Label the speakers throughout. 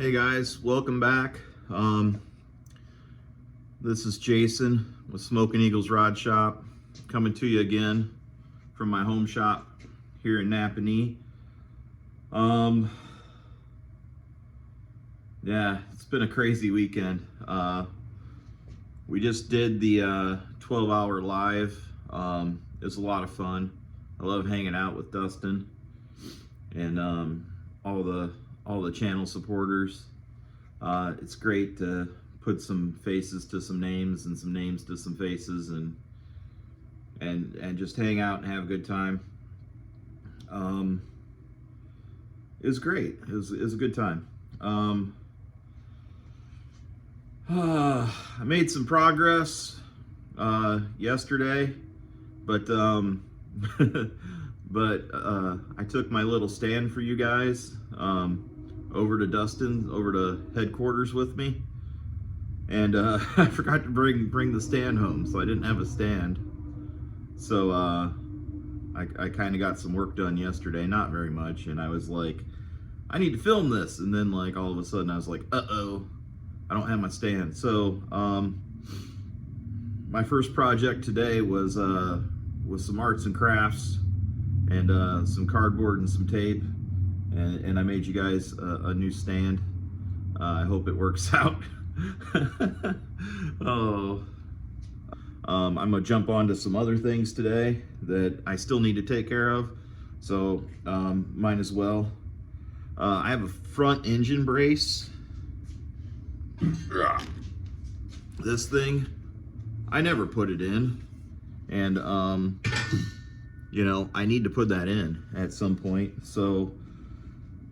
Speaker 1: Hey guys, welcome back. This is Jason with Smoking Eagles Rod Shop, coming to you again from my home shop here in Napanee. Yeah, it's been a crazy weekend. We just did the 12-hour live. It was a lot of fun. I love hanging out with Dustin and all the channel supporters. It's great to put some faces to some names and some names to some faces and just hang out and have a good time. It was great. It was a good time. I made some progress yesterday, but I took my little stand for you guys over to Dustin, over to headquarters with me, and I forgot to bring the stand home, so I didn't have a stand. So I kind of got some work done yesterday, not very much, and I was like, I need to film this, and then like all of a sudden I was like, uh-oh, I don't have my stand. So my first project today was some arts and crafts and some cardboard and some tape, and I made you guys a new stand. I hope it works out. Oh, I'm gonna jump on to some other things today that I still need to take care of, so might as well. I have a front engine brace. This thing, I never put it in, and you know, I need to put that in at some point. So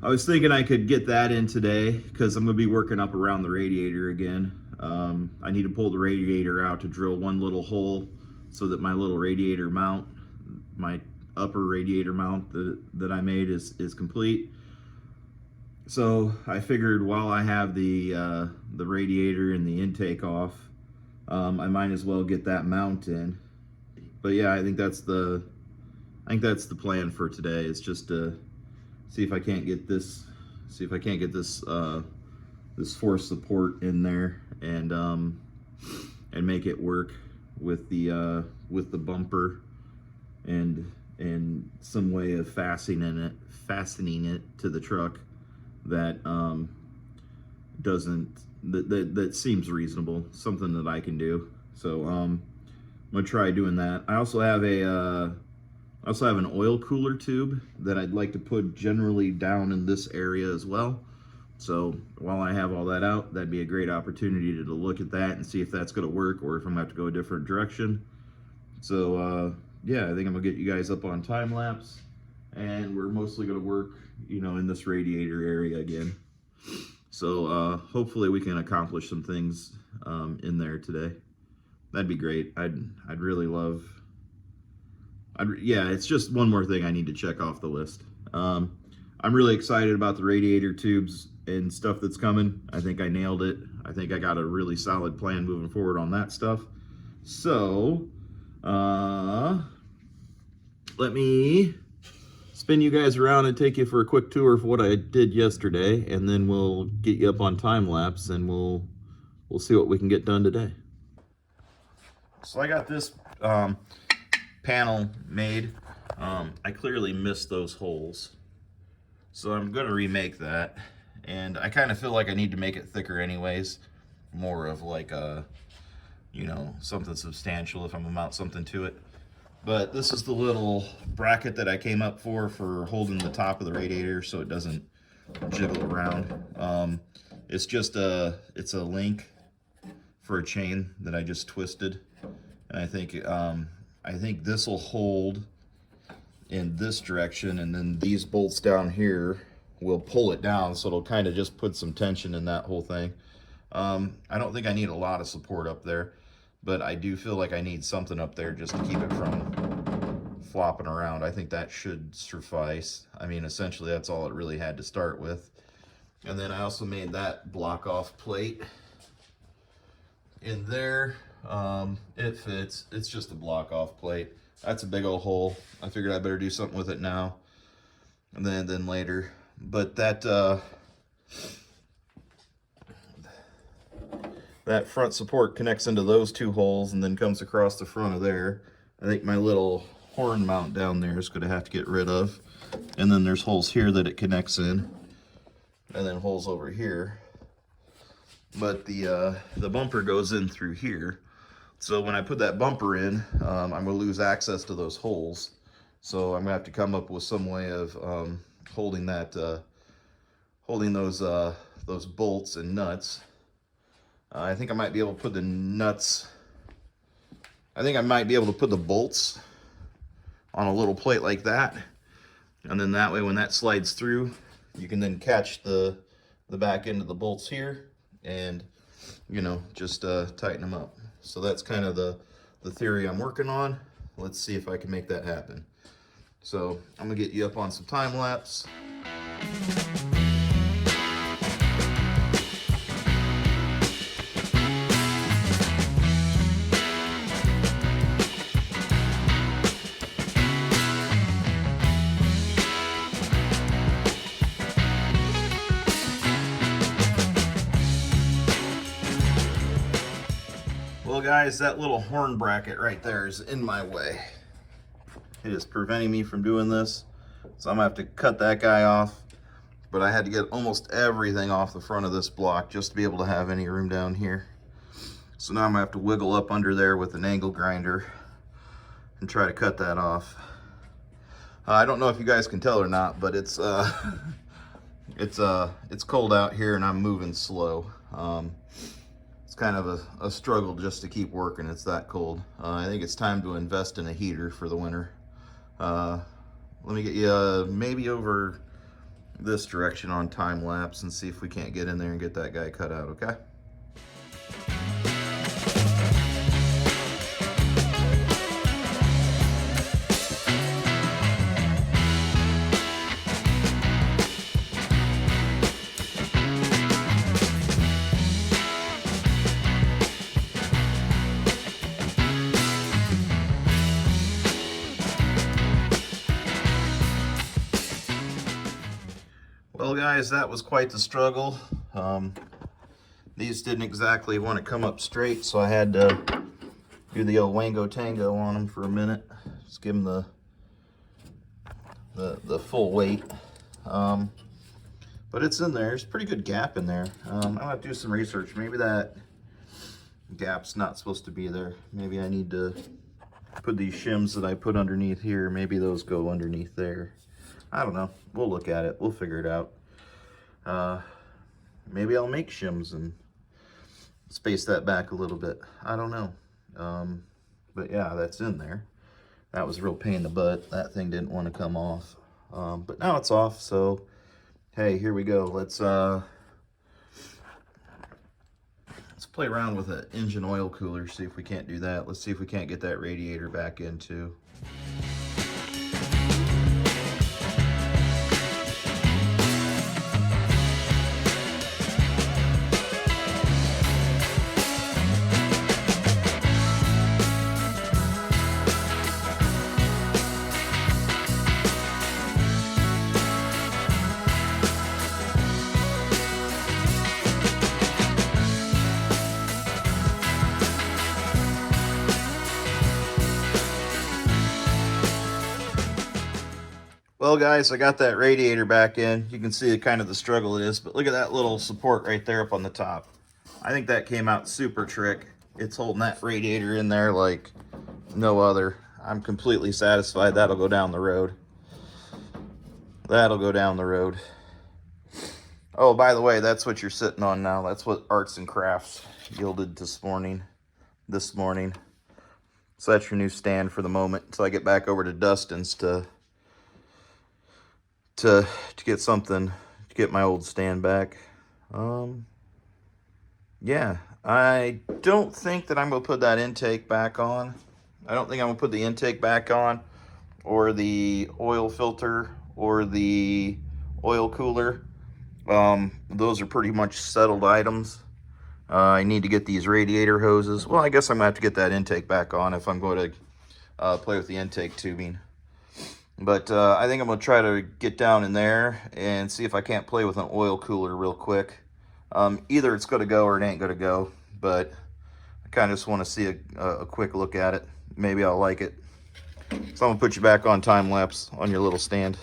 Speaker 1: I was thinking I could get that in today because I'm gonna be working up around the radiator again. I need to pull the radiator out to drill one little hole so that my little radiator mount, my upper radiator mount that I made is complete. So I figured while I have the radiator and the intake off, I might as well get that mount in. But yeah, I think that's the plan for today. It's just to see if I can't get this, this force support in there and make it work with the bumper and some way of fastening it to the truck that that seems reasonable, something that I can do. So I'm gonna try doing that. I also have an oil cooler tube that I'd like to put generally down in this area as well. So while I have all that out, that'd be a great opportunity to look at that and see if that's gonna work or if I'm gonna have to go a different direction. So yeah, I think I'm gonna get you guys up on time lapse, and we're mostly gonna work, you know, in this radiator area again. So hopefully we can accomplish some things in there today. That'd be great. I'd really love. Yeah, it's just one more thing I need to check off the list. I'm really excited about the radiator tubes and stuff that's coming. I think I nailed it. I think I got a really solid plan moving forward on that stuff. So let me spin you guys around and take you for a quick tour of what I did yesterday, and then we'll get you up on time lapse and we'll see what we can get done today. So I got this panel made. I clearly missed those holes, so I'm gonna remake that, and I kind of feel like I need to make it thicker anyways, more of like a, you know, something substantial if I'm gonna mount something to it. But this is the little bracket that I came up for holding the top of the radiator so it doesn't jiggle around. It's just it's a link for a chain that I just twisted, and I think this will hold in this direction, and then these bolts down here will pull it down, so it'll kind of just put some tension in that whole thing. I don't think I need a lot of support up there, but I do feel like I need something up there just to keep it from flopping around. I think that should suffice. I mean, essentially that's all it really had to start with. And then I also made that block off plate in there. It fits. It's just a block off plate. That's a big old hole. I figured I better do something with it now and then later. But that that front support connects into those two holes and then comes across the front of there. I think my little horn mount down there is going to have to get rid of. And then there's holes here that it connects in, and then holes over here. But the bumper goes in through here. So when I put that bumper in, I'm going to lose access to those holes. So I'm going to have to come up with some way of holding that, holding those bolts and nuts. I think I might be able to put the nuts. I think I might be able to put the bolts on a little plate like that, and then that way when that slides through, you can then catch the back end of the bolts here and, you know, just tighten them up. So that's kind of the theory I'm working on. Let's see if I can make that happen. So I'm gonna get you up on some time lapse. Well guys, that little horn bracket right there is in my way. It is preventing me from doing this. So I'm gonna have to cut that guy off. But I had to get almost everything off the front of this block just to be able to have any room down here. So now I'm gonna have to wiggle up under there with an angle grinder and try to cut that off. I don't know if you guys can tell or not, but it's cold out here and I'm moving slow. It's kind of a struggle just to keep working. It's that cold. I think it's time to invest in a heater for the winter. Let me get you maybe over this direction on time lapse and see if we can't get in there and get that guy cut out, okay? Well guys, that was quite the struggle. These didn't exactly want to come up straight, so I had to do the old Wango Tango on them for a minute. Just give them the full weight. But it's in there. There's a pretty good gap in there. I'll have to do some research. Maybe that gap's not supposed to be there. Maybe I need to put these shims that I put underneath here. Maybe those go underneath there. I don't know. We'll look at it. We'll figure it out. Maybe I'll make shims and space that back a little bit. I don't know. But yeah, that's in there. That was a real pain in the butt. That thing didn't want to come off. But now it's off, so hey, here we go. Let's play around with an engine oil cooler, see if we can't do that. Let's see if we can't get that radiator back in too. Well guys, I got that radiator back in. You can see kind of the struggle it is, but look at that little support right there up on the top. I think that came out super trick. It's holding that radiator in there like no other. I'm completely satisfied. That'll go down the road. That'll go down the road. Oh, by the way, that's what you're sitting on now. That's what Arts and Crafts yielded this morning. So that's your new stand for the moment until I get back over to Dustin's to get something, to get my old stand back. Yeah, I don't think that I'm gonna put that intake back on. I don't think I'm gonna put the intake back on, or the oil filter, or the oil cooler. Those are pretty much settled items. I need to get these radiator hoses. Well, I guess I'm gonna have to get that intake back on if I'm going to play with the intake tubing. But I think I'm going to try to get down in there and see if I can't play with an oil cooler real quick. Either it's going to go or it ain't going to go. but I kind of just want to see a quick look at it. Maybe I'll like it. So I'm gonna put you back on time lapse on your little stand.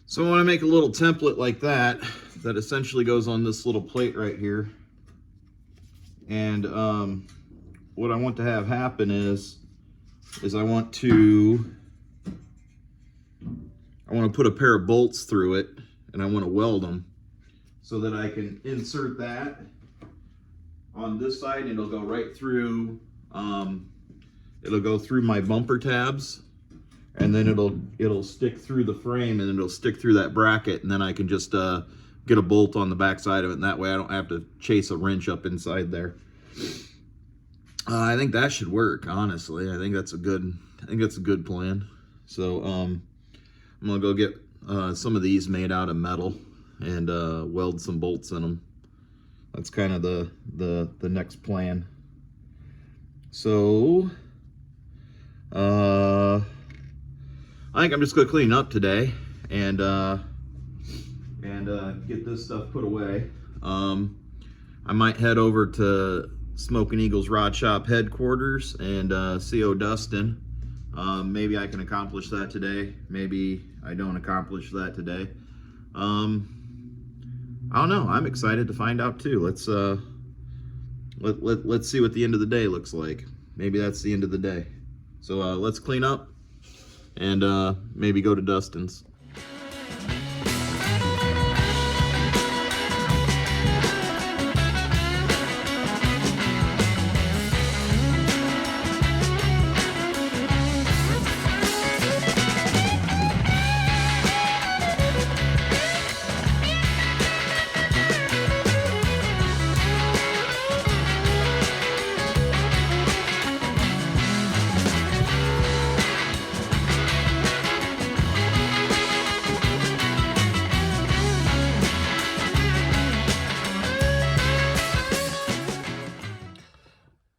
Speaker 1: So I want to make a little template like that essentially goes on this little plate right here. And what I want to have happen is I want to put a pair of bolts through it, and I want to weld them so that I can insert that on this side, and it'll go right through, it'll go through my bumper tabs, and then it'll stick through the frame, and it'll stick through that bracket, and then I can just get a bolt on the back side of it, and that way I don't have to chase a wrench up inside there. I think that should work, honestly. I think that's a good plan. So I'm gonna go get some of these made out of metal and weld some bolts in them. That's kind of the next plan. So I think I'm just gonna clean up today and get this stuff put away. I might head over to Smoking Eagles Rod Shop headquarters and CO Dustin. Maybe I can accomplish that today. Maybe I don't accomplish that today. I don't know. I'm excited to find out too. Let's see what the end of the day looks like. Maybe that's the end of the day. So let's clean up and maybe go to Dustin's.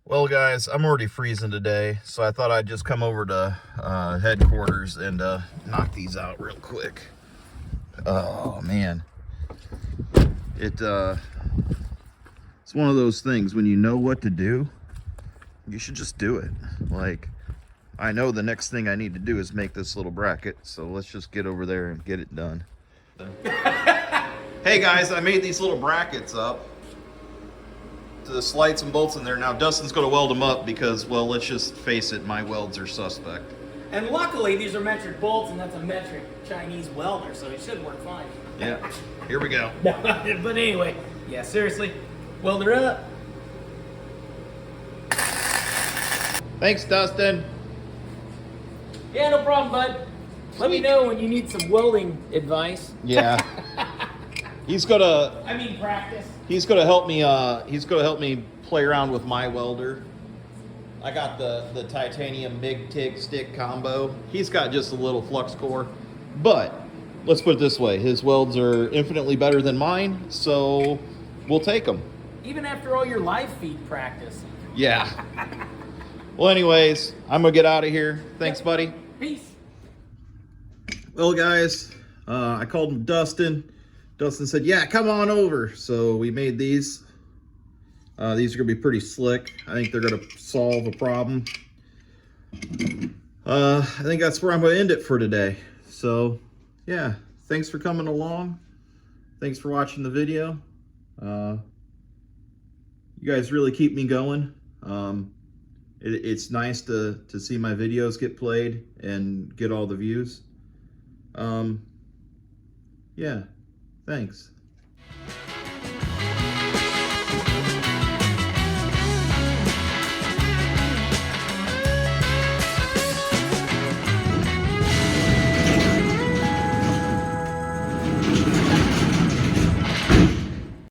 Speaker 1: Well guys, I'm already freezing today, so I thought I'd just come over to headquarters and knock these out real quick. Oh man, it's one of those things when you know what to do, you should just do it. Like, I know the next thing I need to do is make this little bracket, so let's just get over there and get it done. Hey guys, I made these little brackets up to slide some bolts in there. Now Dustin's going to weld them up because, well, let's just face it, my welds are suspect.
Speaker 2: And luckily these are metric bolts, and that's a metric Chinese welder, so it should work fine.
Speaker 1: Yeah, here we go.
Speaker 2: But anyway, yeah, seriously, weld her up.
Speaker 1: Thanks, Dustin.
Speaker 2: Yeah, no problem, bud. Let me know when you need some welding advice.
Speaker 1: Yeah. He's gonna.
Speaker 2: I mean, practice.
Speaker 1: He's gonna help me. He's gonna help me play around with my welder. I got the titanium MIG TIG stick combo. He's got just a little flux core, but let's put it this way: his welds are infinitely better than mine, so we'll take them.
Speaker 2: Even after all your live feed practice.
Speaker 1: Yeah. Well, anyways, I'm gonna get out of here. Thanks, buddy.
Speaker 2: Peace.
Speaker 1: Well, guys, I called him Dustin. Dustin said, yeah, come on over. So we made these. These are gonna be pretty slick. I think they're gonna solve a problem. I think that's where I'm gonna end it for today. So yeah, thanks for coming along. Thanks for watching the video. You guys really keep me going. It's nice to see my videos get played and get all the views. Yeah. Thanks.